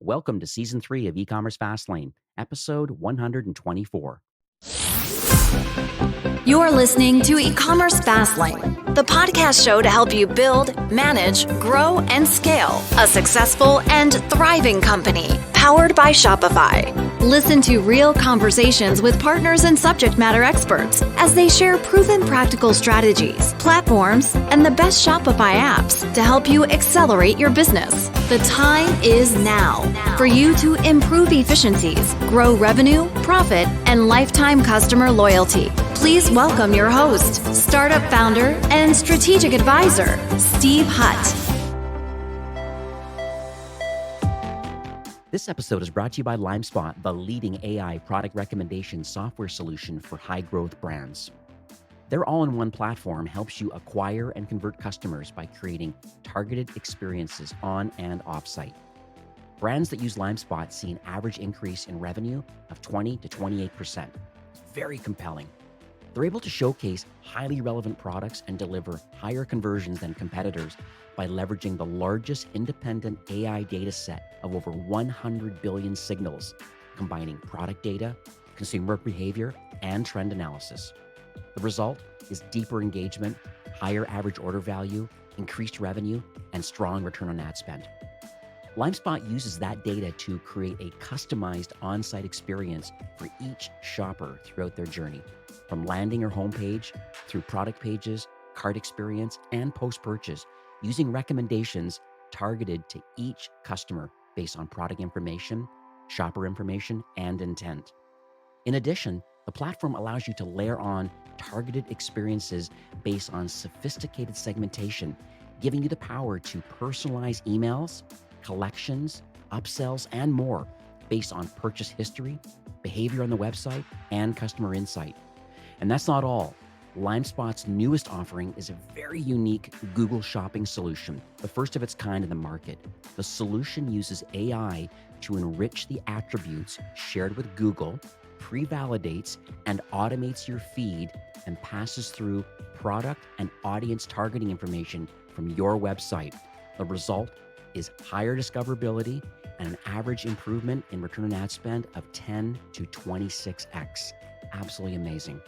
Welcome to Season 3 of E-commerce Fastlane, Episode 124. You're listening to E-commerce Fastlane, the podcast show to help you build, manage, grow, and scale a successful and thriving company powered by Shopify. Listen to real conversations with partners and subject matter experts as they share proven practical strategies, platforms, and the best Shopify apps to help you accelerate your business. The time is now for you to improve efficiencies, grow revenue, profit, and lifetime customer loyalty. Please welcome your host, startup founder and strategic advisor, Steve Hutt. This episode is brought to you by LimeSpot, the leading AI product recommendation software solution for high-growth brands. Their all-in-one platform helps you acquire and convert customers by creating targeted experiences on and off-site. Brands that use LimeSpot see an average increase in revenue of 20 to 28%. Very compelling. They're able to showcase highly relevant products and deliver higher conversions than competitors by leveraging the largest independent AI data set of over 100 billion signals, combining product data, consumer behavior, and trend analysis. The result is deeper engagement, higher average order value, increased revenue, and strong return on ad spend. LimeSpot uses that data to create a customized on-site experience for each shopper throughout their journey, from landing or homepage through product pages, cart experience, and post-purchase, using recommendations targeted to each customer based on product information, shopper information, and intent. In addition, the platform allows you to layer on targeted experiences based on sophisticated segmentation, giving you the power to personalize emails, collections, upsells, and more based on purchase history, behavior on the website, and customer insight. And that's not all. LimeSpot's newest offering is a very unique Google Shopping solution, the first of its kind in the market. The solution uses AI to enrich the attributes shared with Google, pre-validates and automates your feed, and passes through product and audience targeting information from your website. The result is higher discoverability and an average improvement in return on ad spend of 10 to 26x. Absolutely amazing.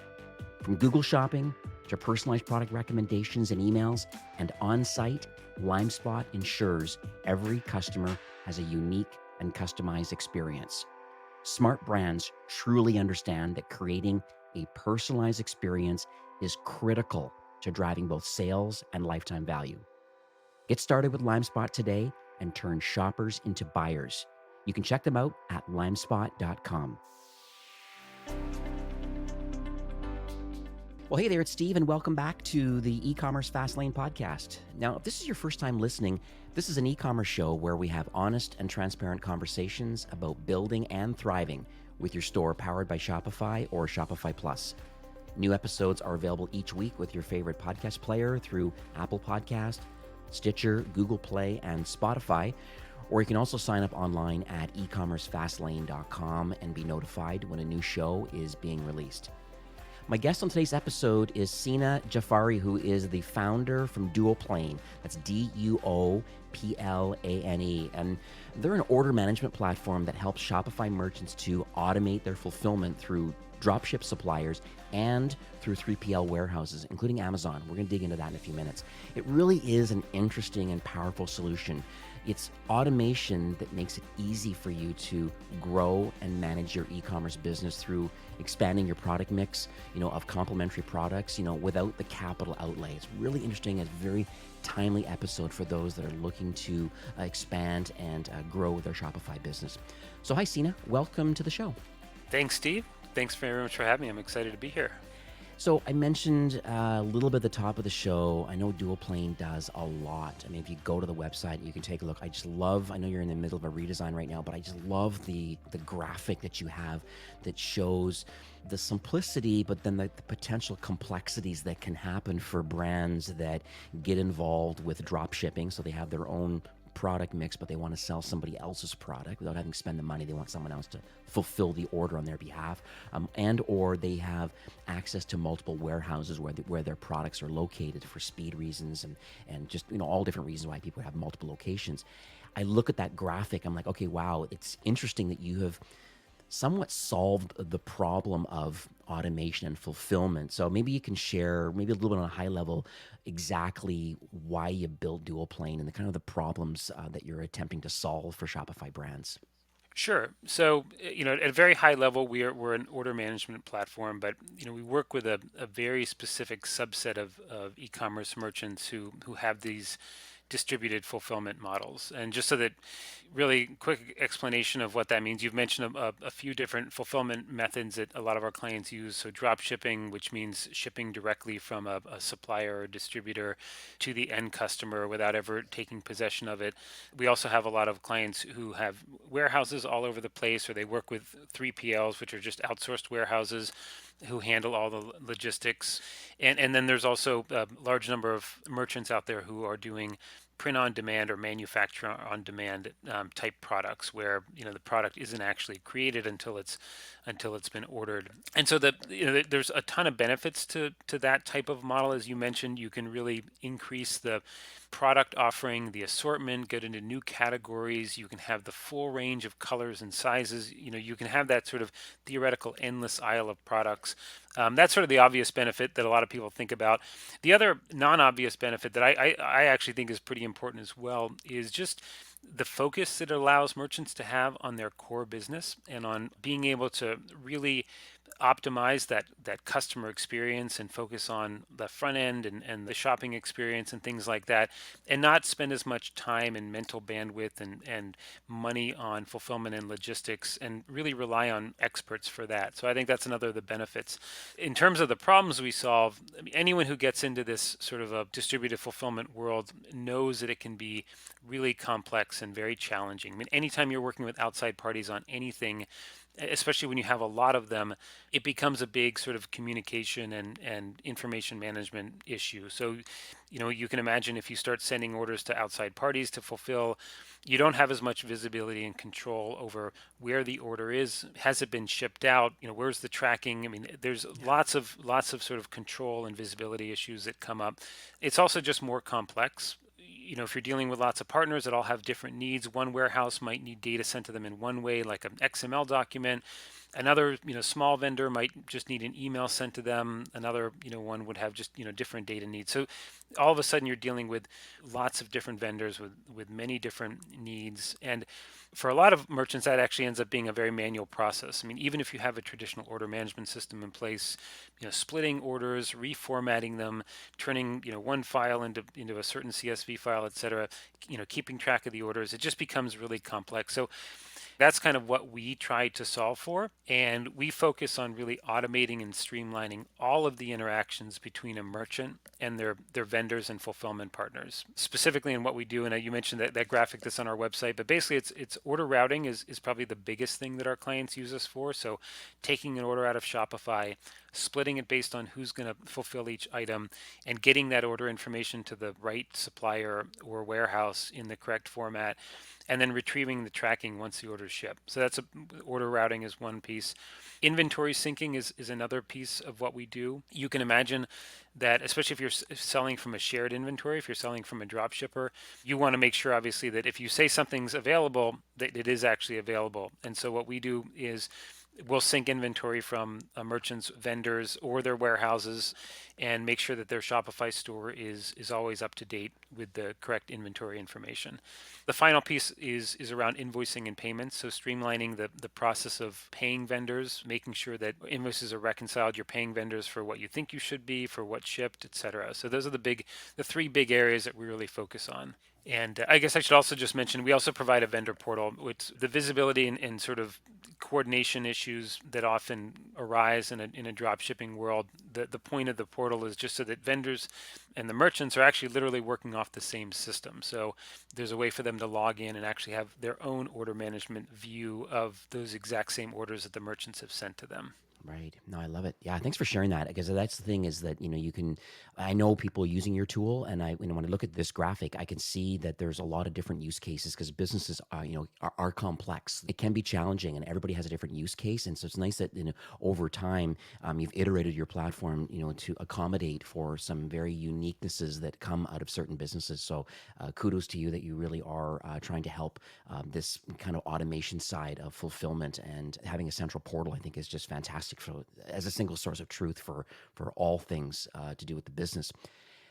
From Google Shopping to personalized product recommendations and emails and on-site, LimeSpot ensures every customer has a unique and customized experience. Smart brands truly understand that creating a personalized experience is critical to driving both sales and lifetime value. Get started with LimeSpot today and turn shoppers into buyers. You can check them out at limespot.com. Well, hey there, it's Steve, and welcome back to the E-commerce Fastlane podcast. Now, if this is your first time listening, this is an e-commerce show where we have honest and transparent conversations about building and thriving with your store powered by Shopify or Shopify Plus. New episodes are available each week with your favorite podcast player through Apple Podcast, Stitcher, Google Play, and Spotify. Or you can also sign up online at ecommercefastlane.com and be notified when a new show is being released. My guest on today's episode is Sina Jafari, who is the founder from Duoplane. That's Duoplane. And they're an order management platform that helps Shopify merchants to automate their fulfillment through dropship suppliers and through 3PL warehouses, including Amazon. We're going to dig into that in a few minutes. It really is an interesting and powerful solution. It's automation that makes it easy for you to grow and manage your e-commerce business through expanding your product mix, of complementary products, without the capital outlay. It's really interesting. It's a very timely episode for those that are looking to expand and grow their Shopify business. So hi, Sina. Welcome to the show. Thanks, Steve. Thanks very much for having me. I'm excited to be here. So I mentioned a little bit at the top of the show, I know Duoplane does a lot. I mean, if you go to the website, you can take a look. I know you're in the middle of a redesign right now, but I just love the graphic that you have that shows the simplicity, but then the potential complexities that can happen for brands that get involved with drop shipping. So they have their own product mix, but they want to sell somebody else's product without having to spend the money. They want someone else to fulfill the order on their behalf, and or they have access to multiple warehouses where their products are located for speed reasons and just all different reasons why people have multiple locations. I look at that graphic, I'm like, okay, wow, it's interesting that you have somewhat solved the problem of automation and fulfillment. So maybe you can share, maybe a little bit on a high level, exactly why you built dual plane and the kind of the problems that you're attempting to solve for Shopify brands. Sure. So, at a very high level, we're an order management platform, but we work with a very specific subset of e-commerce merchants who have these distributed fulfillment models. And just so that really quick explanation of what that means, you've mentioned a few different fulfillment methods that a lot of our clients use. So drop shipping, which means shipping directly from a supplier or distributor to the end customer without ever taking possession of it. We also have a lot of clients who have warehouses all over the place, or they work with 3PLs, which are just outsourced warehouses who handle all the logistics. And then there's also a large number of merchants out there who are doing print on demand or manufacture on demand type products where the product isn't actually created until it's been ordered. And so there's a ton of benefits to that type of model. As you mentioned, you can really increase the product offering, the assortment, get into new categories. You can have the full range of colors and sizes. You can have that sort of theoretical endless aisle of products. That's sort of the obvious benefit that a lot of people think about. The other non-obvious benefit that I actually think is pretty important as well is just the focus that it allows merchants to have on their core business and on being able to really optimize that customer experience and focus on the front end and the shopping experience and things like that, and not spend as much time and mental bandwidth and money on fulfillment and logistics, and really rely on experts for that. So I think that's another of the benefits. In terms of the problems we solve, I mean, anyone who gets into this sort of a distributed fulfillment world knows that it can be really complex and very challenging. I mean, anytime you're working with outside parties on anything, especially when you have a lot of them, it becomes a big sort of communication and information management issue. So, you can imagine if you start sending orders to outside parties to fulfill, you don't have as much visibility and control over where the order is. Has it been shipped out? Where's the tracking? I mean, there's lots of sort of control and visibility issues that come up. It's also just more complex. If you're dealing with lots of partners that all have different needs, one warehouse might need data sent to them in one way, like an XML document. Another, small vendor might just need an email sent to them. Another, one would have just, different data needs. So all of a sudden you're dealing with lots of different vendors with many different needs. And for a lot of merchants, that actually ends up being a very manual process. I mean, even if you have a traditional order management system in place, splitting orders, reformatting them, turning, one file into a certain CSV file, et cetera, keeping track of the orders, it just becomes really complex. So that's kind of what we try to solve for. And we focus on really automating and streamlining all of the interactions between a merchant and their vendors and fulfillment partners. Specifically in what we do, and you mentioned that graphic that's on our website, but basically it's order routing is probably the biggest thing that our clients use us for. So taking an order out of Shopify, splitting it based on who's going to fulfill each item, and getting that order information to the right supplier or warehouse in the correct format, and then retrieving the tracking once the order is shipped. So that's order routing is one piece. Inventory syncing is another piece of what we do. You can imagine that, especially if you're selling from a shared inventory, if you're selling from a drop shipper, you want to make sure obviously that if you say something's available, that it is actually available. And so what we do is we'll sync inventory from a merchant's vendors or their warehouses and make sure that their Shopify store is always up to date with the correct inventory information. The final piece is around invoicing and payments. So streamlining the process of paying vendors, making sure that invoices are reconciled. You're paying vendors for what you think you should be, for what shipped, etc. So those are the three big areas that we really focus on. And I guess I should also just mention, we also provide a vendor portal with the visibility and sort of coordination issues that often arise in a drop shipping world. The point of the portal is just so that vendors and the merchants are actually literally working off the same system. So there's a way for them to log in and actually have their own order management view of those exact same orders that the merchants have sent to them. Right. No, I love it. Yeah, thanks for sharing that because that's the thing is that, you can I know people using your tool and when I look at this graphic, I can see that there's a lot of different use cases because businesses are complex. It can be challenging and everybody has a different use case. And so it's nice that, over time, you've iterated your platform, to accommodate for some very uniquenesses that come out of certain businesses. So kudos to you that you really are trying to help this kind of automation side of fulfillment, and having a central portal, I think, is just fantastic for as a single source of truth for all things to do with the business.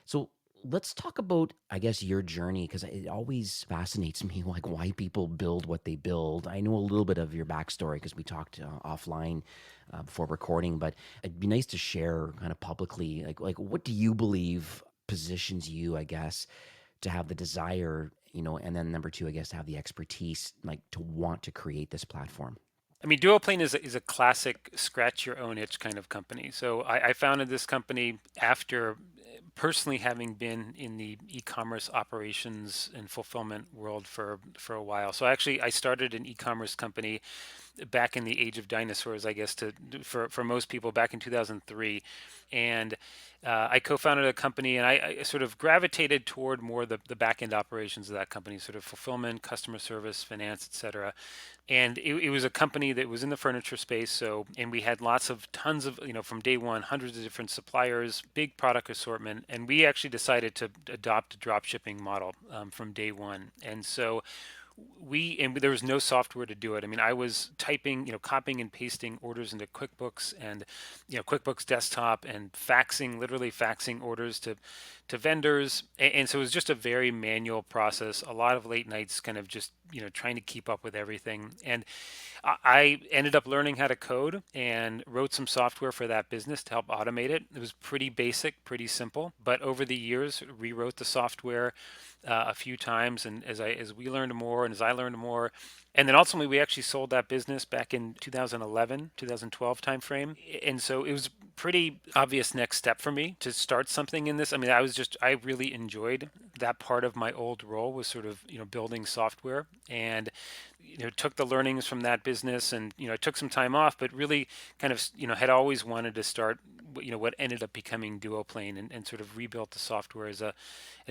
So let's talk about, I guess, your journey because it always fascinates me, like why people build what they build. I know a little bit of your backstory because we talked offline before recording, but it'd be nice to share kind of publicly, like what do you believe positions you, I guess, to have the desire, and then number two, I guess, to have the expertise, like to want to create this platform. I mean, Duoplane is a classic scratch your own itch kind of company. So I founded this company after personally having been in the e-commerce operations and fulfillment world for a while. So actually, I started an e-commerce company back in the age of dinosaurs, I guess, for most people back in 2003, and I co-founded a company, and I sort of gravitated toward more the back end operations of that company, sort of fulfillment, customer service, finance, etc. And it was a company that was in the furniture space. So, and we had tons of, from day one, hundreds of different suppliers, big product assortment. And we actually decided to adopt a drop shipping model from day one. And so and there was no software to do it. I mean, I was typing, copying and pasting orders into QuickBooks and, QuickBooks Desktop, and literally faxing orders to vendors. And so it was just a very manual process, a lot of late nights kind of just, trying to keep up with everything. And I ended up learning how to code and wrote some software for that business to help automate it. It was pretty basic, pretty simple, but over the years, rewrote the software a few times. And as we learned more, and as I learned more, and then ultimately we actually sold that business back in 2011, 2012 timeframe. And so it was pretty obvious next step for me to start something in this. I mean, I really enjoyed that part of my old role, was sort of, building software, and, took the learnings from that business, and, I took some time off, but really kind of, had always wanted to start, what ended up becoming Duoplane, and sort of rebuilt the software as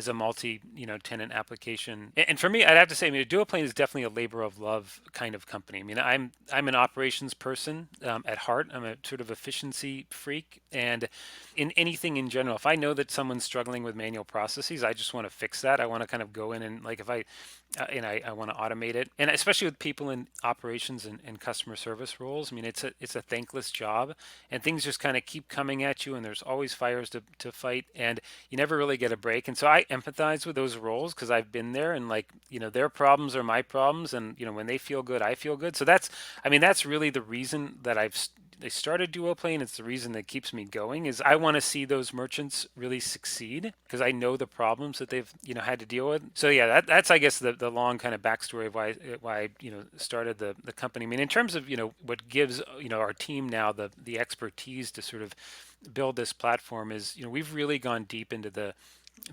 a multi, tenant application. And for me, I'd have to say, I mean, Duoplane is definitely a labor of love kind of company. I mean, I'm an operations person at heart. I'm a sort of efficiency freak, and in anything in general, if I know that someone's struggling with manual processes, I just want to fix that. I want to kind of go in and, like, if I want to automate it, and especially with people in operations and customer service roles. I mean, it's a thankless job, and things just kind of keep coming at you, and there's always fires to fight, and you never really get a break. And so I empathize with those roles because I've been there, and, like, their problems are my problems, and, when they feel good, I feel good. So that's really the reason that they started Duoplane. It's the reason that keeps me going, is I want to see those merchants really succeed because I know the problems that they've, had to deal with. So yeah, that's I guess the long kind of backstory of why I, started the company. I mean, in terms of, what gives, our team now the expertise to sort of build this platform is, we've really gone deep into the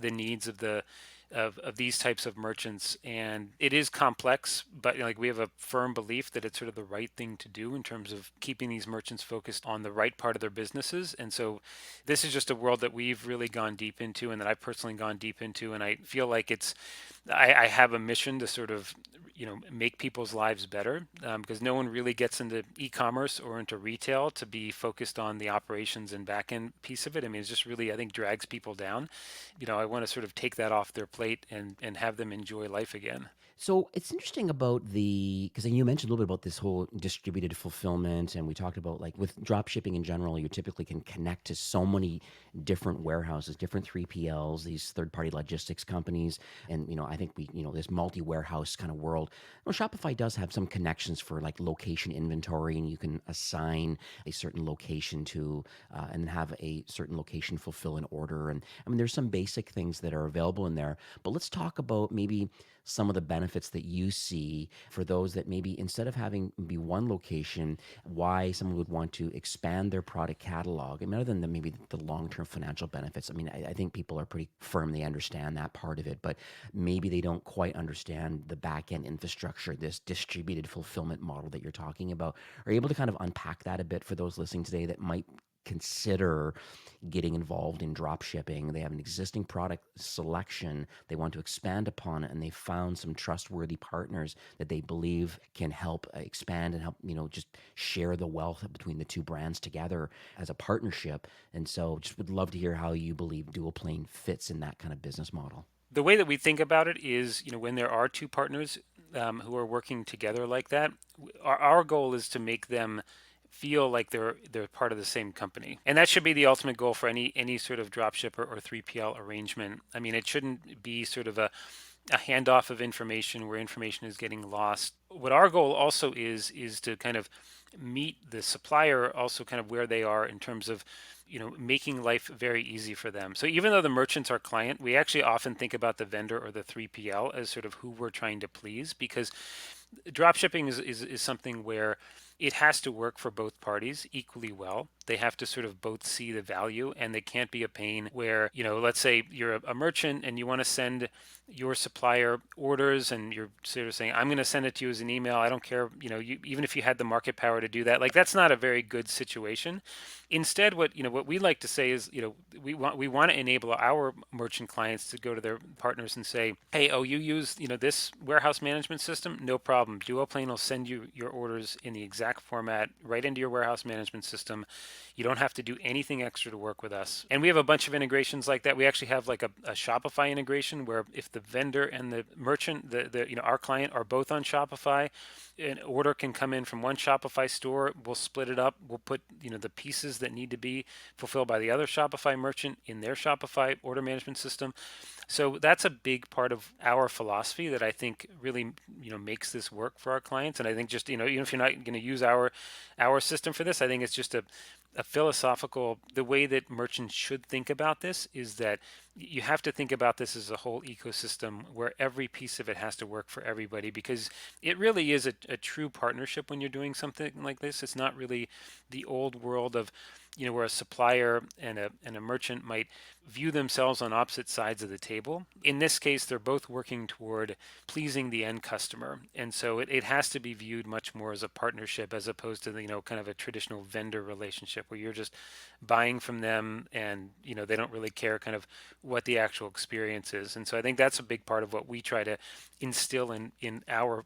needs of these types of merchants, and it is complex, but, like, we have a firm belief that it's sort of the right thing to do in terms of keeping these merchants focused on the right part of their businesses. And so this is just a world that we've really gone deep into, and that I've personally gone deep into, and I feel like I have a mission to sort of, make people's lives better, because no one really gets into e-commerce or into retail to be focused on the operations and back end piece of it. I mean, it's just really, I think, drags people down. I want to sort of take that off their plate and have them enjoy life again. So it's interesting about because you mentioned a little bit about this whole distributed fulfillment, and we talked about, like, with drop shipping in general, you typically can connect to so many different warehouses, different 3PLs, these third party logistics companies. And, I think this multi warehouse kind of world. Shopify does have some connections for, like, location inventory, and you can assign a certain location to, and have a certain location fulfill an order. And I mean, there's some basic things that are available in there, but let's talk about maybe some of the benefits benefits that you see for those that maybe instead of having be one location, why someone would want to expand their product catalog? I mean, other than maybe the long-term financial benefits, I mean, I think people are pretty firm. They understand that part of it, but maybe they don't quite understand the back-end infrastructure, this distributed fulfillment model that you're talking about. Are you able to kind of unpack that a bit for those listening today that might consider getting involved in drop shipping? They have an existing product selection, they want to expand upon it, and they found some trustworthy partners that they believe can help expand and help, just share the wealth between the two brands together as a partnership. And so just would love to hear how you believe dual plane fits in that kind of business model. The way that we think about it is, when there are two partners who are working together like that, our goal is to make them feel like they're part of the same company, and that should be the ultimate goal for any sort of dropshipper or 3PL arrangement. I mean, it shouldn't be sort of a handoff of information where information is getting lost. What our goal also is to kind of meet the supplier also kind of where they are in terms of making life very easy for them. So even though the merchant's our client, we actually often think about the vendor or the 3PL as sort of who we're trying to please, because drop shipping is something where it has to work for both parties equally well. They have to sort of both see the value, and they can't be a pain where, let's say you're a merchant and you want to send your supplier orders and you're sort of saying, I'm going to send it to you as an email. I don't care, even if you had the market power to do that, like that's not a very good situation. Instead, what we like to say is, we want to enable our merchant clients to go to their partners and say, hey, oh, you use, this warehouse management system? No problem. Duoplane will send you your orders in the exact format right into your warehouse management system. You don't have to do anything extra to work with us. And we have a bunch of integrations like that. We actually have like a Shopify integration where if the vendor and the merchant, our client are both on Shopify, an order can come in from one Shopify store. We'll split it up. We'll put, the pieces that need to be fulfilled by the other Shopify merchant in their Shopify order management system. So that's a big part of our philosophy that I think really, makes this work for our clients. And I think just, even if you're not going to use our system for this, I think it's just a philosophical, the way that merchants should think about this is that you have to think about this as a whole ecosystem where every piece of it has to work for everybody, because it really is a true partnership when you're doing something like this. It's not really the old world of, where a supplier and a merchant might view themselves on opposite sides of the table. In this case, they're both working toward pleasing the end customer. And so it has to be viewed much more as a partnership as opposed to, kind of a traditional vendor relationship where you're just buying from them and, they don't really care kind of what the actual experience is. And so I think that's a big part of what we try to instill in our,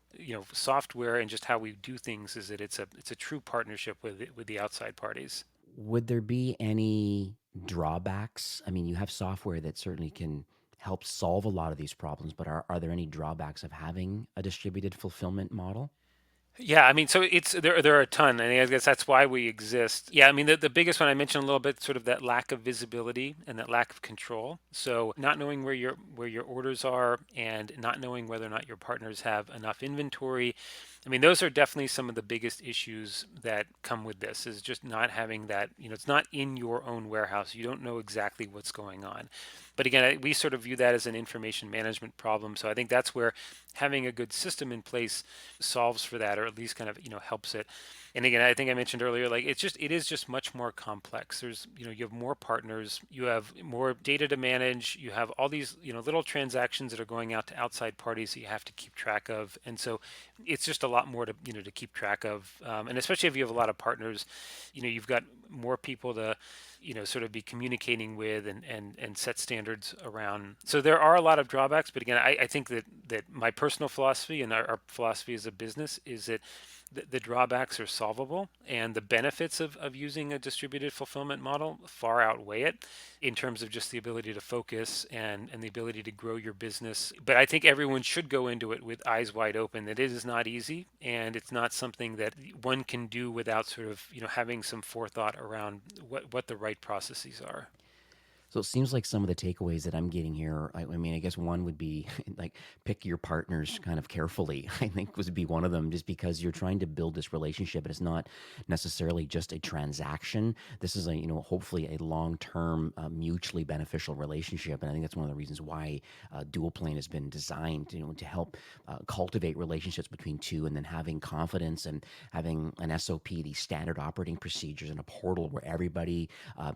software and just how we do things, is that it's a true partnership with the outside parties. Would there be any drawbacks? I mean, you have software that certainly can help solve a lot of these problems, but are there any drawbacks of having a distributed fulfillment model? Yeah, I mean, so there are a ton, and I guess that's why we exist. Yeah, I mean, the biggest one I mentioned a little bit, sort of that lack of visibility and that lack of control. So not knowing where your orders are and not knowing whether or not your partners have enough inventory. I mean, those are definitely some of the biggest issues that come with this, is just not having that, it's not in your own warehouse. You don't know exactly what's going on. But again, we sort of view that as an information management problem. So I think that's where having a good system in place solves for that, or at least kind of, helps it. And again, I think I mentioned earlier, like it is just much more complex. There's, you have more partners, you have more data to manage, you have all these, little transactions that are going out to outside parties that you have to keep track of. And so it's just a lot more to, to keep track of. And especially if you have a lot of partners, you've got more people to, sort of be communicating with and set standards around. So there are a lot of drawbacks, but again, I think that my personal philosophy and our philosophy as a business is that the drawbacks are solvable, and the benefits of using a distributed fulfillment model far outweigh it in terms of just the ability to focus and the ability to grow your business. But I think everyone should go into it with eyes wide open, that it is not easy, and it's not something that one can do without sort of, having some forethought around what the right processes are. So it seems like some of the takeaways that I'm getting here, I mean, I guess one would be like pick your partners kind of carefully, I think would be one of them, just because you're trying to build this relationship. And it's not necessarily just a transaction. This is hopefully a long-term, mutually beneficial relationship. And I think that's one of the reasons why dual plane has been designed, to help cultivate relationships between two, and then having confidence and having an SOP, these standard operating procedures, and a portal where everybody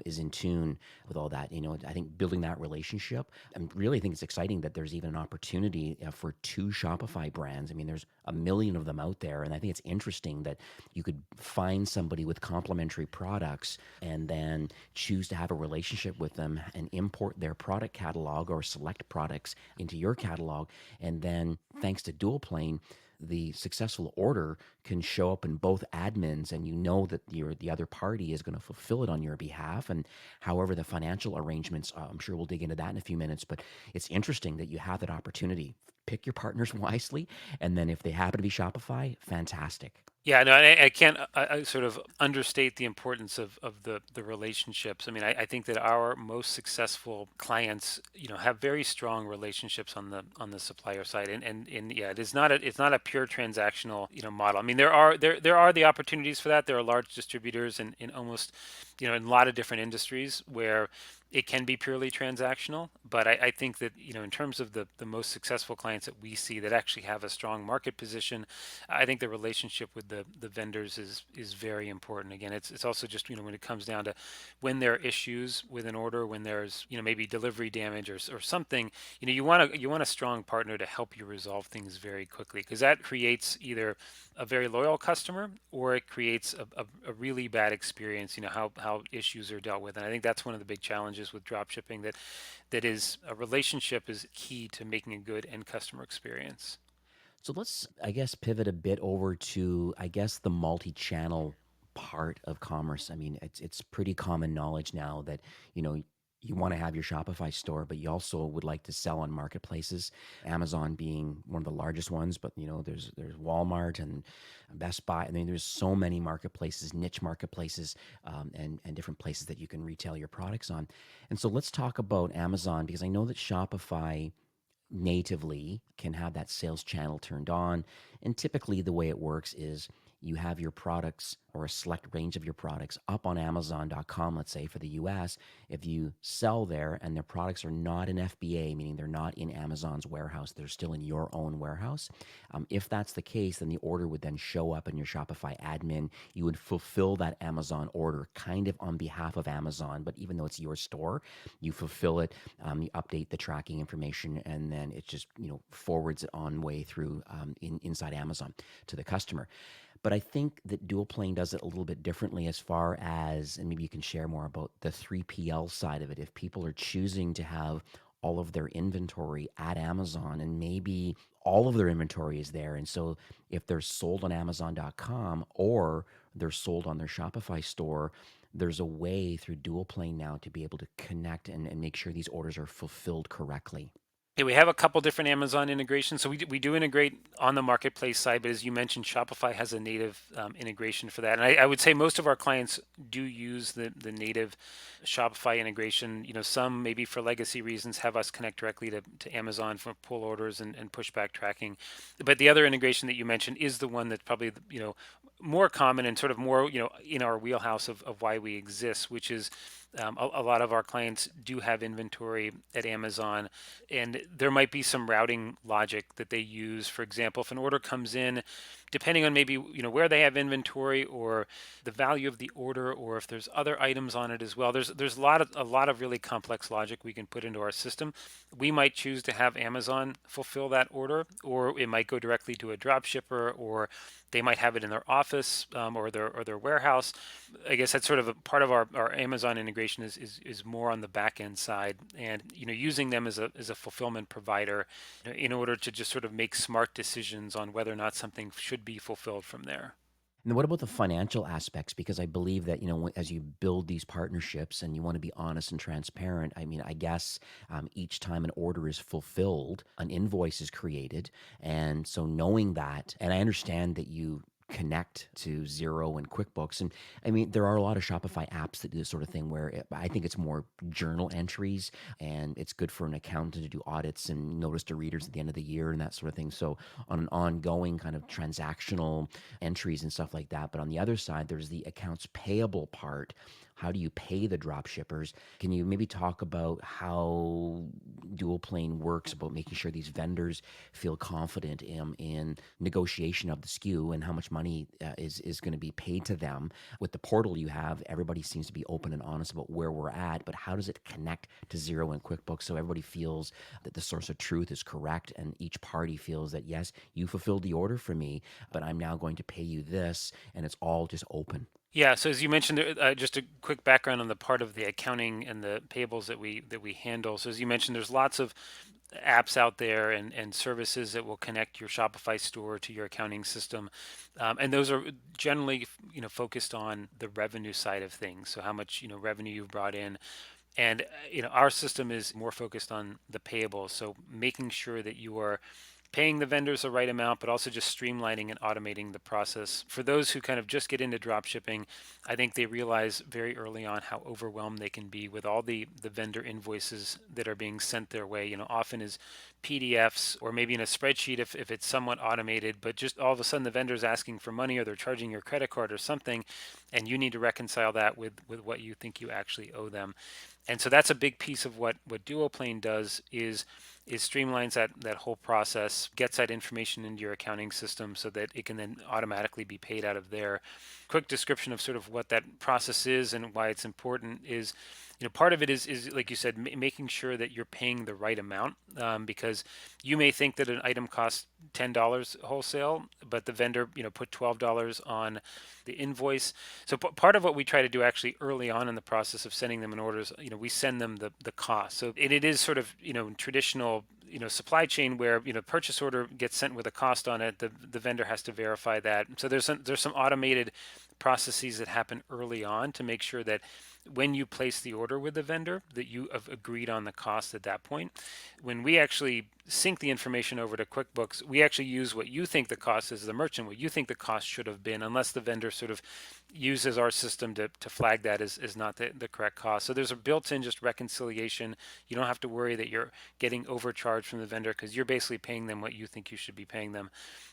is in tune with all that. I think building that relationship, and really, I think it's exciting that there's even an opportunity for two Shopify brands. I mean, there's a million of them out there, and I think it's interesting that you could find somebody with complementary products and then choose to have a relationship with them and import their product catalog or select products into your catalog. And then, thanks to dual plane, the successful order can show up in both admins, and that the other party is going to fulfill it on your behalf. And however the financial arrangements, I'm sure we'll dig into that in a few minutes, but it's interesting that you have that opportunity. Pick your partners wisely, and then if they happen to be Shopify, fantastic. Yeah, no, I can't I sort of understate the importance of the relationships. I mean, I think that our most successful clients, have very strong relationships on the supplier side, and yeah, it's not a pure transactional, model. I mean, there are the opportunities for that. There are large distributors in almost, in a lot of different industries where it can be purely transactional, but I think that, in terms of the most successful clients that we see that actually have a strong market position, I think the relationship with the vendors is very important. Again, it's also just, when it comes down to when there are issues with an order, when there's, maybe delivery damage or something, you want a strong partner to help you resolve things very quickly, because that creates either a very loyal customer or it creates a really bad experience, how issues are dealt with. And I think that's one of the big challenges with drop shipping, that is a relationship is key to making a good end customer experience. So let's, I guess, pivot a bit over to, I guess, the multi-channel part of commerce. I mean, it's pretty common knowledge now that, you know, you want to have your Shopify store, but you also would like to sell on marketplaces. Amazon being one of the largest ones, but there's Walmart and Best Buy. I mean, there's so many marketplaces, niche marketplaces, and different places that you can retail your products on. And so let's talk about Amazon, because I know that Shopify natively can have that sales channel turned on. And typically, the way it works is you have your products or a select range of your products up on Amazon.com, let's say for the US. If you sell there and their products are not in FBA, meaning they're not in Amazon's warehouse, they're still in your own warehouse. If that's the case, then the order would then show up in your Shopify admin. You would fulfill that Amazon order kind of on behalf of Amazon, but even though it's your store, you fulfill it, you update the tracking information, and then it just forwards it on way through inside Amazon to the customer. But I think that dual plane does it a little bit differently as far as, and maybe you can share more about the 3PL side of it. If people are choosing to have all of their inventory at Amazon, and maybe all of their inventory is there, and so if they're sold on Amazon.com or they're sold on their Shopify store, there's a way through dual plane now to be able to connect and make sure these orders are fulfilled correctly. Yeah, we have a couple different Amazon integrations. So we do integrate on the marketplace side, but as you mentioned, Shopify has a native integration for that. And I would say most of our clients do use the native Shopify integration. Some maybe for legacy reasons have us connect directly to Amazon for pull orders and pushback tracking. But the other integration that you mentioned is the one that's probably, more common and sort of more, in our wheelhouse of why we exist, which is a lot of our clients do have inventory at Amazon, and there might be some routing logic that they use. For example, if an order comes in, depending on maybe where they have inventory or the value of the order, or if there's other items on it as well, there's a lot of really complex logic we can put into our system. We might choose to have Amazon fulfill that order, or it might go directly to a drop shipper, or they might have it in their office, or their warehouse. I guess that's sort of a part of our Amazon integration is more on the back end side, and using them as a fulfillment provider, in order to just sort of make smart decisions on whether or not something should be fulfilled from there. And then what about the financial aspects? Because I believe that, as you build these partnerships and you want to be honest and transparent, I mean, I guess each time an order is fulfilled, an invoice is created. And so knowing that, and I understand that you connect to Zero and QuickBooks. And I mean, there are a lot of Shopify apps that do this sort of thing where I think it's more journal entries, and it's good for an accountant to do audits and notice to readers at the end of the year and that sort of thing. So on an ongoing kind of transactional entries and stuff like that. But on the other side, there's the accounts payable part. How do you pay the drop shippers? Can you maybe talk about how dual plane works, about making sure these vendors feel confident in negotiation of the SKU and how much money is going to be paid to them? With the portal you have, everybody seems to be open and honest about where we're at, but how does it connect to Zero and QuickBooks so everybody feels that the source of truth is correct and each party feels that, yes, you fulfilled the order for me, but I'm now going to pay you this, and it's all just open? Yeah, so as you mentioned, just a quick background on the part of the accounting and the payables that we handle. So as you mentioned, there's lots of apps out there and services that will connect your Shopify store to your accounting system, and those are generally focused on the revenue side of things. So how much revenue you've brought in, and our system is more focused on the payables. So making sure that you are paying the vendors the right amount, but also just streamlining and automating the process. For those who kind of just get into drop shipping, I think they realize very early on how overwhelmed they can be with all the vendor invoices that are being sent their way, often as PDFs or maybe in a spreadsheet if it's somewhat automated, but just all of a sudden the vendor's asking for money or they're charging your credit card or something, and you need to reconcile that with what you think you actually owe them. And so that's a big piece of what Duoplane does is streamlines that whole process, gets that information into your accounting system so that it can then automatically be paid out of there. Quick description of sort of what that process is and why it's important is, part of it is like you said, making sure that you're paying the right amount, because you may think that an item costs $10 wholesale, but the vendor put $12 on the invoice. So part of what we try to do actually early on in the process of sending them an orders, we send them the cost. So it is sort of traditional supply chain where purchase order gets sent with a cost on it. The vendor has to verify that. So there's some automated processes that happen early on to make sure that when you place the order with the vendor that you have agreed on the cost at that point. When we actually sync the information over to QuickBooks, we actually use what you think the cost is, the merchant, what you think the cost should have been, unless the vendor sort of uses our system to flag that as not the correct cost. So there's a built-in just reconciliation. You don't have to worry that you're getting overcharged from the vendor because you're basically paying them what you think you should be paying them.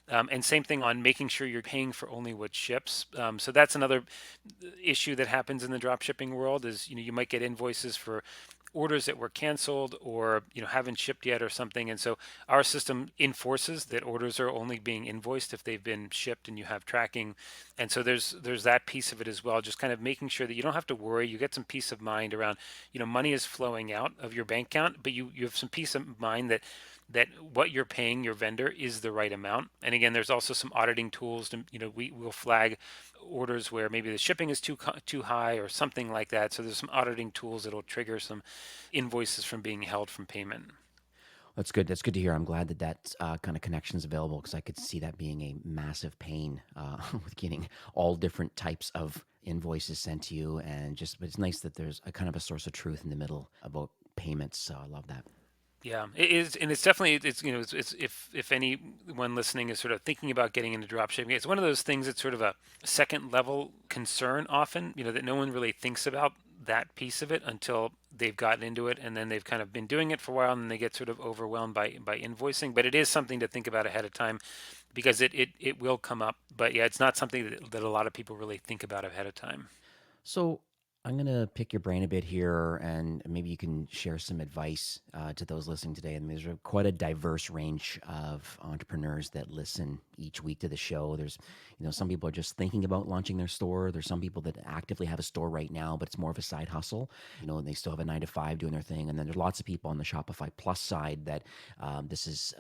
And same thing on making sure you're paying for only what ships. So that's another issue that happens in the drop shipping world is you might get invoices for orders that were canceled or haven't shipped yet or something, and so our system enforces that orders are only being invoiced if they've been shipped and you have tracking. And so there's that piece of it as well, just kind of making sure that you don't have to worry. You get some peace of mind around money is flowing out of your bank account, but you have some peace of mind that what you're paying your vendor is the right amount. And again, there's also some auditing tools to we will flag orders where maybe the shipping is too high or something like that. So there's some auditing tools that'll trigger some invoices from being held from payment. That's good. That's good to hear. I'm glad that that kind of connection is available because I could see that being a massive pain with getting all different types of invoices sent to you. And just, but it's nice that there's a kind of a source of truth in the middle about payments. So I love that. Yeah, it is, and it's definitely it's if anyone listening is sort of thinking about getting into drop shipping, it's one of those things that's sort of a second level concern often, that no one really thinks about that piece of it until they've gotten into it, and then they've kind of been doing it for a while, and they get sort of overwhelmed by invoicing. But it is something to think about ahead of time because it will come up. But yeah, it's not something that a lot of people really think about ahead of time. So I'm going to pick your brain a bit here, and maybe you can share some advice to those listening today. And there's quite a diverse range of entrepreneurs that listen each week to the show. There's, some people are just thinking about launching their store. There's some people that actively have a store right now, but it's more of a side hustle. And they still have a 9 to 5 doing their thing. And then there's lots of people on the Shopify Plus side that this is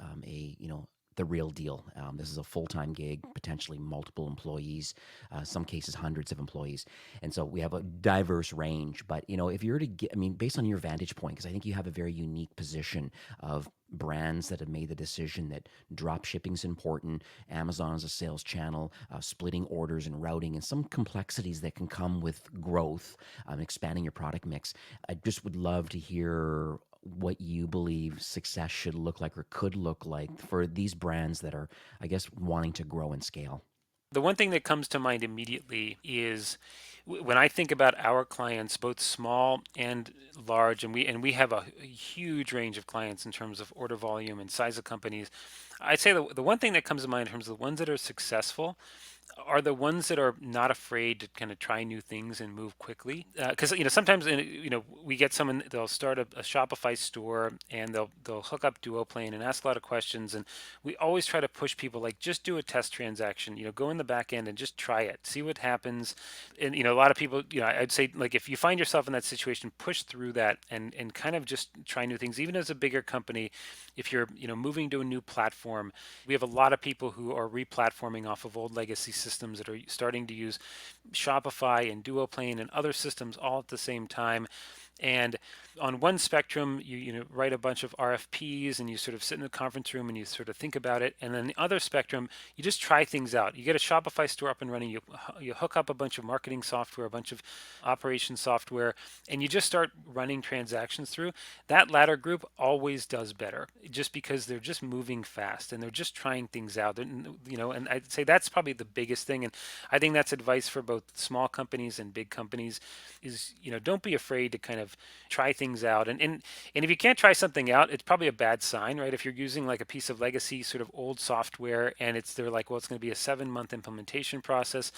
the real deal. This is a full-time gig, potentially multiple employees, some cases hundreds of employees. And so we have a diverse range. But, if you were to get, based on your vantage point, because I think you have a very unique position of brands that have made the decision that drop shipping is important, Amazon is a sales channel, splitting orders and routing, and some complexities that can come with growth, expanding your product mix. I just would love to hear what you believe success should look like or could look like for these brands that are, I guess, wanting to grow and scale. The one thing that comes to mind immediately is when I think about our clients, both small and large, and we have a huge range of clients in terms of order volume and size of companies. I'd say the one thing that comes to mind in terms of the ones that are successful are the ones that are not afraid to kind of try new things and move quickly. Because sometimes we get someone, they'll start a Shopify store and they'll hook up Duoplane and ask a lot of questions, and we always try to push people like, just do a test transaction, go in the back end and just try it, see what happens. And a lot of people, I'd say, like, if you find yourself in that situation, push through that and kind of just try new things. Even as a bigger company, if you're moving to a new platform, we have a lot of people who are replatforming off of old legacy systems that are starting to use Shopify and Duoplane and other systems all at the same time. And on one spectrum, you write a bunch of RFPs and you sort of sit in the conference room and you sort of think about it. And then the other spectrum, you just try things out. You get a Shopify store up and running. You hook up a bunch of marketing software, a bunch of operation software, and you just start running transactions through. That latter group always does better, just because they're just moving fast and they're just trying things out. And I'd say that's probably the biggest thing. And I think that's advice for both small companies and big companies is, don't be afraid to kind of try things out. And if you can't try something out, it's probably a bad sign, right? If you're using like a piece of legacy sort of old software and they're like, well, it's going to be a 7-month implementation process.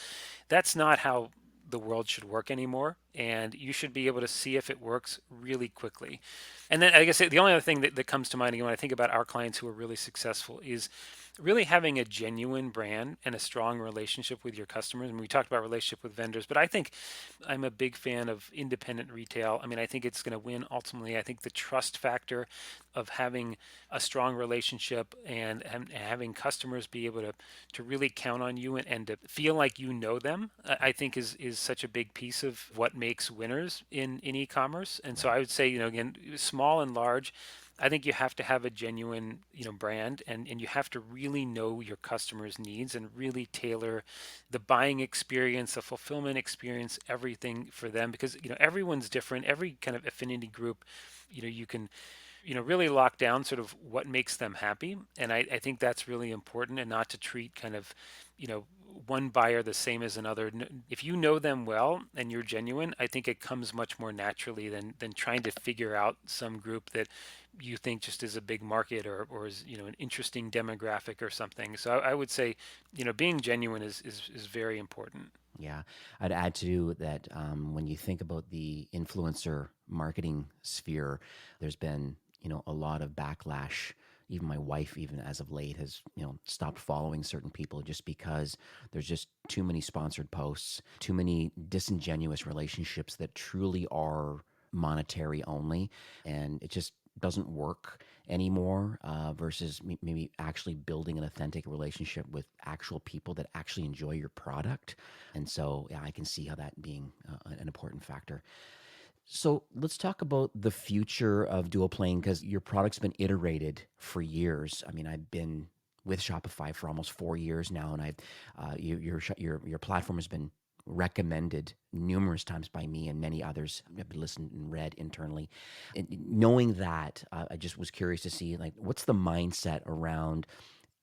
That's not how the world should work anymore, and you should be able to see if it works really quickly. And then I guess the only other thing that comes to mind when I think about our clients who are really successful is really having a genuine brand and a strong relationship with your customers. And we talked about relationship with vendors, but I think I'm a big fan of independent retail. I mean, I think it's going to win ultimately. I think the trust factor of having a strong relationship and having customers be able to really count on you and to feel like you know them, I think is such a big piece of what makes winners in e-commerce. And so Right. I would say, again, small and large, I think you have to have a genuine, brand, and you have to really know your customers' needs and really tailor the buying experience, the fulfillment experience, everything for them, because everyone's different. Every kind of affinity group, you can really lock down sort of what makes them happy. And I think that's really important, and not to treat kind of, you know, one buyer the same as another. If you know them well and you're genuine, I think it comes much more naturally than trying to figure out some group that you think just is a big market or is, an interesting demographic or something. So I would say, being genuine is very important. Yeah, I'd add to that, when you think about the influencer marketing sphere, there's been a lot of backlash. Even my wife, even as of late, has stopped following certain people just because there's just too many sponsored posts, too many disingenuous relationships that truly are monetary only, and it just doesn't work anymore. Versus maybe actually building an authentic relationship with actual people that actually enjoy your product. And so, yeah, I can see how that being an important factor. So let's talk about the future of dual playing, because your product's been iterated for years. I mean, I've been with Shopify for almost 4 years now, and your platform has been recommended numerous times by me and many others. I've been listened and read internally. And knowing that, I just was curious to see, like, what's the mindset around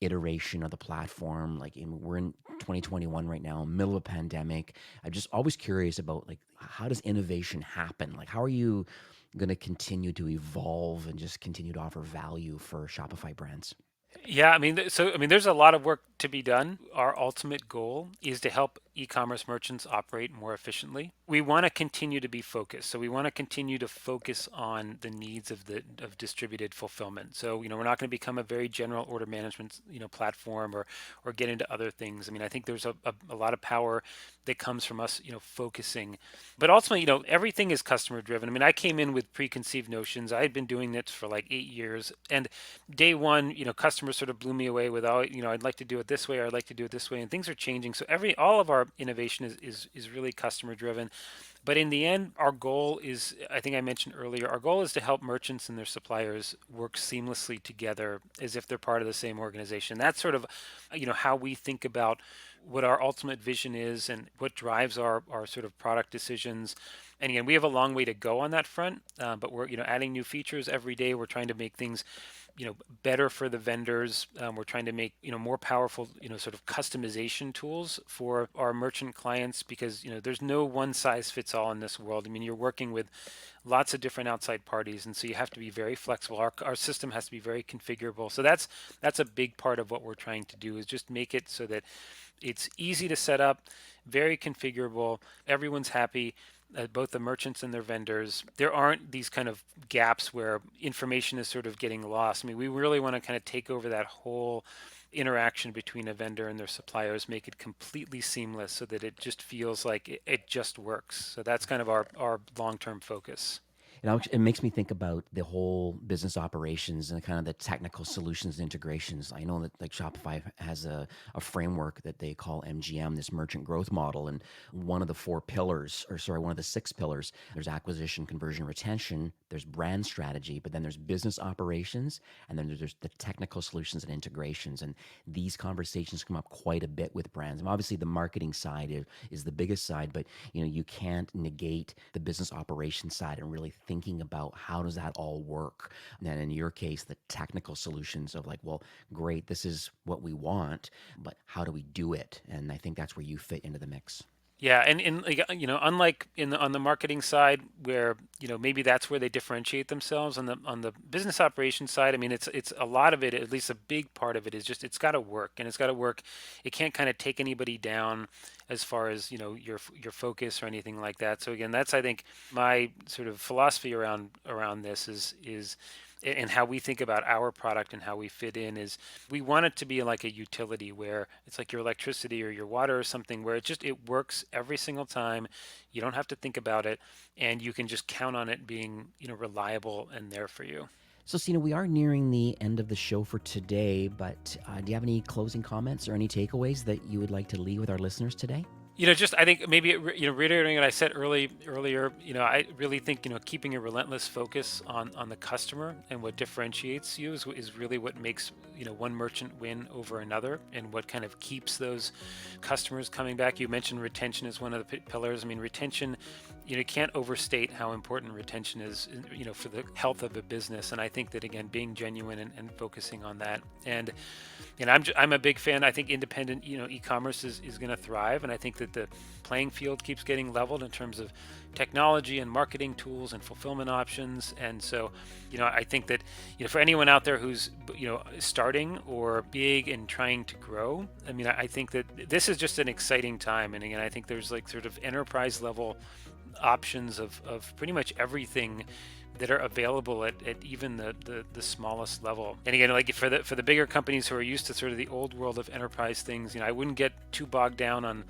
iteration of the platform. Like, we're in 2021 right now, middle of a pandemic. I'm just always curious about, like, how does innovation happen? Like, how are you going to continue to evolve and just continue to offer value for Shopify brands? Yeah, I mean, there's a lot of work to be done. Our ultimate goal is to help e-commerce merchants operate more efficiently. We want to continue to be focused. So we want to continue to focus on the needs of distributed fulfillment. So, we're not going to become a very general order management, platform or get into other things. I mean, I think there's a lot of power that comes from us, focusing. But ultimately, everything is customer driven. I mean, I came in with preconceived notions. I had been doing this for like 8 years, and day one, customers sort of blew me away with, oh, I'd like to do it this way, or I'd like to do it this way, and things are changing. So all of our innovation is really customer driven. But in the end, our goal is, I think I mentioned earlier, our goal is to help merchants and their suppliers work seamlessly together as if they're part of the same organization. That's sort of, how we think about what our ultimate vision is and what drives our sort of product decisions. And again, we have a long way to go on that front, but we're adding new features every day. We're trying to make things better for the vendors. We're trying to make more powerful sort of customization tools for our merchant clients, because there's no one size fits all in this world. I mean, you're working with lots of different outside parties, and so you have to be very flexible. Our system has to be very configurable. So that's a big part of what we're trying to do, is just make it so that it's easy to set up, very configurable, everyone's happy, both the merchants and their vendors. There aren't these kind of gaps where information is sort of getting lost. I mean, we really want to kind of take over that whole interaction between a vendor and their suppliers, make it completely seamless so that it just feels like it just works. So that's kind of our long-term focus. It makes me think about the whole business operations and kind of the technical solutions integrations. I know that like Shopify has a framework that they call MGM, this merchant growth model. And one of the four pillars, or sorry, one of the six pillars, there's acquisition, conversion, retention, there's brand strategy, but then there's business operations, and then there's the technical solutions and integrations. And these conversations come up quite a bit with brands. And obviously the marketing side is the biggest side, but you can't negate the business operations side and really thinking about how does that all work. And then in your case, the technical solutions of like, well, great, this is what we want, but how do we do it? And I think that's where you fit into the mix. Yeah, and like, unlike on the marketing side, where maybe that's where they differentiate themselves, on the business operations side, I mean, it's a lot of it, at least a big part of it, is just it's got to work, and it's got to work. It can't kind of take anybody down as far as your focus or anything like that. So again, that's, I think, my sort of philosophy around this is and how we think about our product and how we fit in is, we want it to be like a utility where it's like your electricity or your water or something, where it works every single time. You don't have to think about it, and you can just count on it being reliable and there for you. So, Sina, we are nearing the end of the show for today, but do you have any closing comments or any takeaways that you would like to leave with our listeners today? Just I think maybe reiterating what I said earlier. I really think keeping a relentless focus on the customer and what differentiates you is really what makes one merchant win over another, and what kind of keeps those customers coming back. You mentioned retention is one of the pillars. I mean, retention, you can't overstate how important retention is for the health of a business. And I think that, again, being genuine and focusing on that. And I'm a big fan. I think independent e-commerce is going to thrive, and I think that the playing field keeps getting leveled in terms of technology and marketing tools and fulfillment options. And so I think that for anyone out there who's starting or big and trying to grow, I mean, I think that this is just an exciting time. And again, I think there's like sort of enterprise level options of pretty much everything that are available at even the smallest level. And again, like for the bigger companies who are used to sort of the old world of enterprise things, I wouldn't get too bogged down on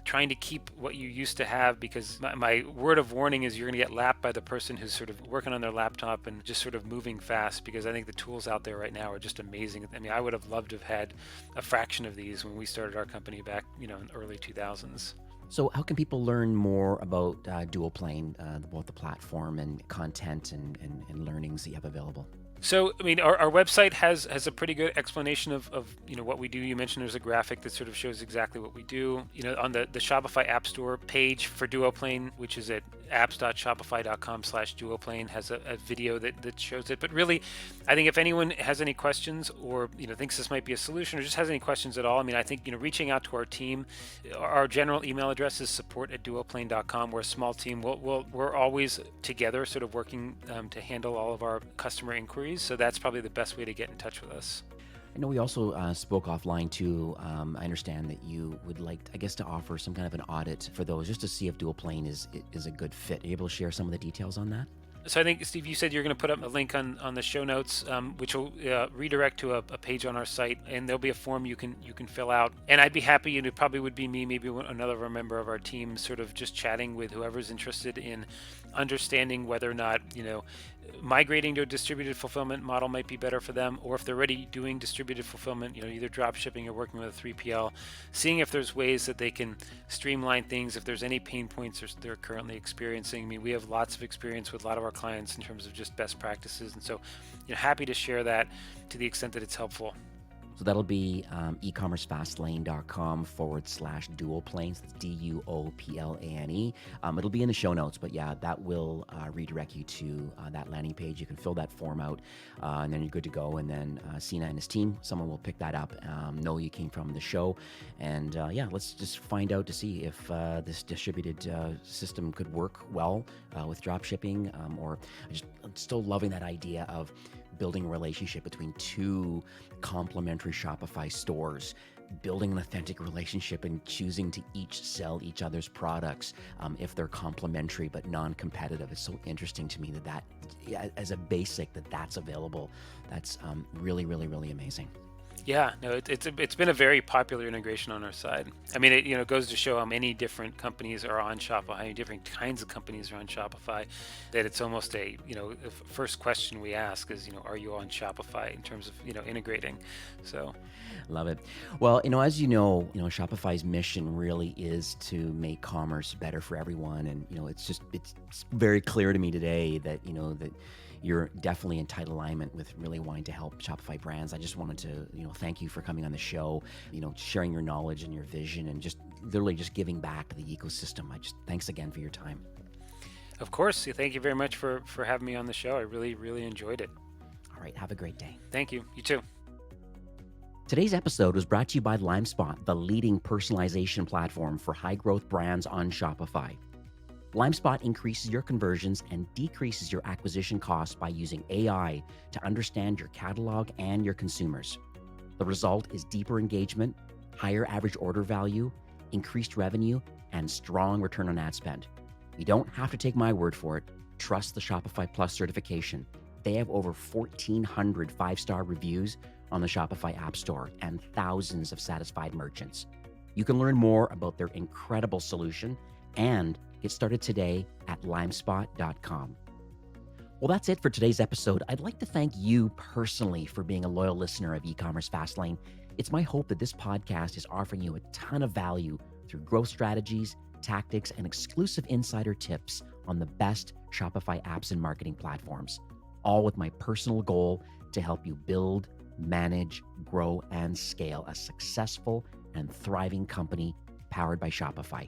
trying to keep what you used to have, because my word of warning is you're going to get lapped by the person who's sort of working on their laptop and just sort of moving fast, because I think the tools out there right now are just amazing. I mean, I would have loved to have had a fraction of these when we started our company back in early 2000s. So how can people learn more about Duoplane, both the platform and content and learnings that you have available? So, I mean, our website has a pretty good explanation of what we do. You mentioned there's a graphic that sort of shows exactly what we do. On the Shopify App Store page for Duoplane, which is at apps.shopify.com/Duoplane, has a video that shows it. But really, I think if anyone has any questions, or thinks this might be a solution, or just has any questions at all, I mean, I think reaching out to our team. Our general email address is support@duoplane.com. We're a small team. We're always together, sort of working to handle all of our customer inquiries. So that's probably the best way to get in touch with us. I know we also spoke offline too. I understand that you would like, I guess, to offer some kind of an audit for those, just to see if Duoplane is a good fit. Are you able to share some of the details on that? So I think, Steve, you said you're going to put up a link on the show notes, which will redirect to a page on our site, and there'll be a form you can fill out. And I'd be happy, and it probably would be me, maybe another member of our team, sort of just chatting with whoever's interested in understanding whether or not migrating to a distributed fulfillment model might be better for them, or if they're already doing distributed fulfillment, either drop shipping or working with a 3PL, seeing if there's ways that they can streamline things, if there's any pain points they're currently experiencing. I mean, we have lots of experience with a lot of our clients in terms of just best practices, and so happy to share that to the extent that it's helpful. So that'll be ecommercefastlane.com/dual planes. That's DUOPLANE. It'll be in the show notes, but yeah, that will redirect you to that landing page. You can fill that form out, and then you're good to go. And then Sina and his team, someone will pick that up, know you came from the show. And yeah, let's just find out to see if this distributed system could work well with drop shipping. I'm still loving that idea of building a relationship between two complementary Shopify stores, building an authentic relationship and choosing to each sell each other's products if they're complementary but non-competitive. It's so interesting to me that as a basic, that's available. That's really, really, really amazing. Yeah, no, it's been a very popular integration on our side. I mean, it goes to show how many different companies are on Shopify, how many different kinds of companies are on Shopify, that it's almost the first question we ask is, are you on Shopify in terms of, integrating? So, Love it. Well, as Shopify's mission really is to make commerce better for everyone. And, it's very clear to me today that, that you're definitely in tight alignment with really wanting to help Shopify brands. I just wanted to, thank you for coming on the show, sharing your knowledge and your vision and just literally just giving back to the ecosystem. Thanks again for your time. of course, thank you very much for having me on the show. I really, really enjoyed it. All right. Have a great day. Thank you. You too. Today's episode was brought to you by LimeSpot, the leading personalization platform for high-growth brands on Shopify. LimeSpot increases your conversions and decreases your acquisition costs by using AI to understand your catalog and your consumers. The result is deeper engagement, higher average order value, increased revenue, and strong return on ad spend. You don't have to take my word for it. Trust the Shopify Plus certification. They have over 1,400 five-star reviews on the Shopify App Store and thousands of satisfied merchants. You can learn more about their incredible solution and get started today at limespot.com. Well, that's it for today's episode. I'd like to thank you personally for being a loyal listener of E-commerce Fastlane. It's my hope that this podcast is offering you a ton of value through growth strategies, tactics, and exclusive insider tips on the best Shopify apps and marketing platforms, all with my personal goal to help you build, manage, grow, and scale a successful and thriving company powered by Shopify.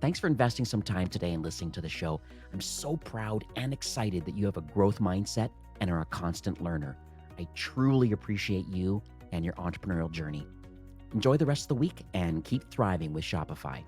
Thanks for investing some time today and listening to the show. I'm so proud and excited that you have a growth mindset and are a constant learner. I truly appreciate you and your entrepreneurial journey. Enjoy the rest of the week and keep thriving with Shopify.